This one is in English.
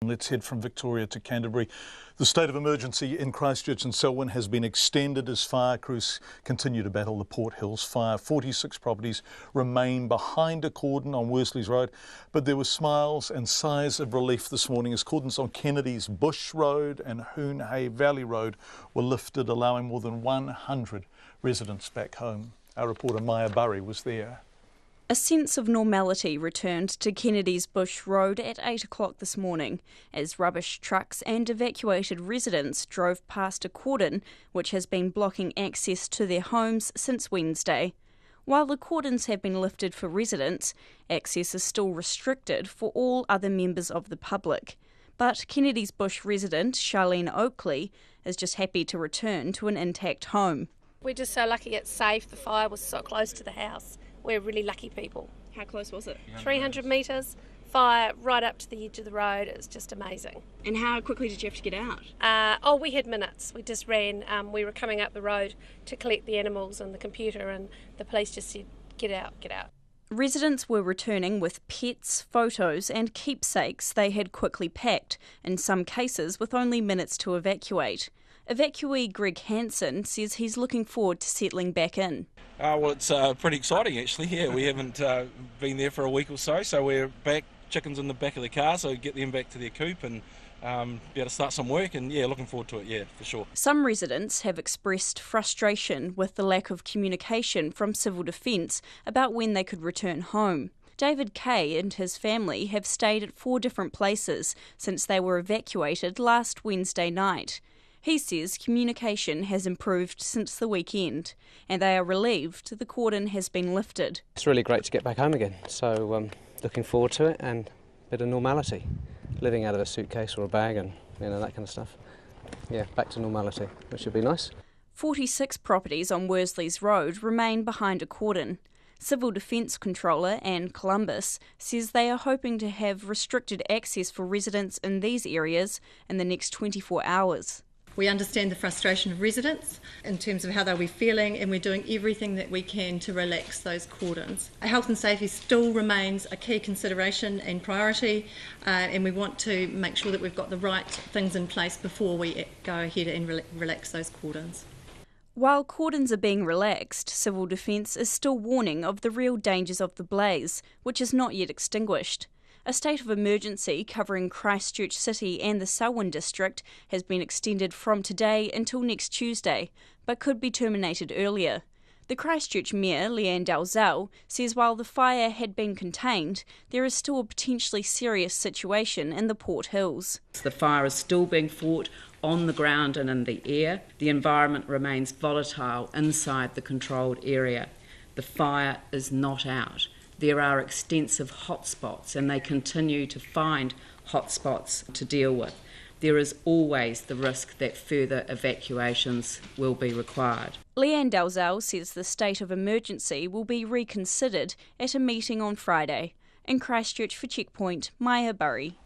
Let's head from Victoria to Canterbury. The state of emergency in Christchurch and Selwyn has been extended as fire crews continue to battle the Port Hills fire. 46 properties remain behind a cordon on Worsley's Road, but there were smiles and sighs of relief this morning as cordons on Kennedy's Bush Road and Hoonhay Valley Road were lifted, allowing more than 100 residents back home. Our reporter Maya Burry was there. A sense of normality returned to Kennedy's Bush Road at 8 o'clock this morning as rubbish trucks and evacuated residents drove past a cordon which has been blocking access to their homes since Wednesday. While the cordons have been lifted for residents, access is still restricted for all other members of the public. But Kennedy's Bush resident Charlene Oakley is just happy to return to an intact home. We're just so lucky it's safe. The fire was so close to the house. We're really lucky people. How close was it? 300 metres, fire right up to the edge of the road. It's just amazing. And how quickly did you have to get out? We had minutes. We just ran. We were coming up the road to collect the animals and the computer, and the police just said, get out, get out. Residents were returning with pets, photos and keepsakes they had quickly packed, in some cases with only minutes to evacuate. Evacuee Greg Hansen says he's looking forward to settling back in. Well, it's pretty exciting actually. Yeah, we haven't been there for a week or so we're back, chickens in the back of the car, so get them back to their coop and be able to start some work, and yeah, looking forward to it, yeah, for sure. Some residents have expressed frustration with the lack of communication from Civil Defence about when they could return home. David Kay and his family have stayed at 4 different places since they were evacuated last Wednesday night. He says communication has improved since the weekend and they are relieved the cordon has been lifted. It's really great to get back home again, so looking forward to it and a bit of normality. Living out of a suitcase or a bag and that kind of stuff. Yeah, back to normality, which would be nice. 46 properties on Worsley's Road remain behind a cordon. Civil Defence Controller Anne Columbus says they are hoping to have restricted access for residents in these areas in the next 24 hours. We understand the frustration of residents in terms of how they'll be feeling, and we're doing everything that we can to relax those cordons. Health and safety still remains a key consideration and priority, and we want to make sure that we've got the right things in place before we go ahead and relax those cordons. While cordons are being relaxed, Civil Defence is still warning of the real dangers of the blaze, which is not yet extinguished. A state of emergency covering Christchurch City and the Selwyn district has been extended from today until next Tuesday, but could be terminated earlier. The Christchurch Mayor, Leanne Dalzell, says while the fire had been contained, there is still a potentially serious situation in the Port Hills. The fire is still being fought on the ground and in the air. The environment remains volatile inside the controlled area. The fire is not out. There are extensive hotspots and they continue to find hotspots to deal with. There is always the risk that further evacuations will be required. Leanne Dalzell says the state of emergency will be reconsidered at a meeting on Friday. In Christchurch for Checkpoint, Maya Burry.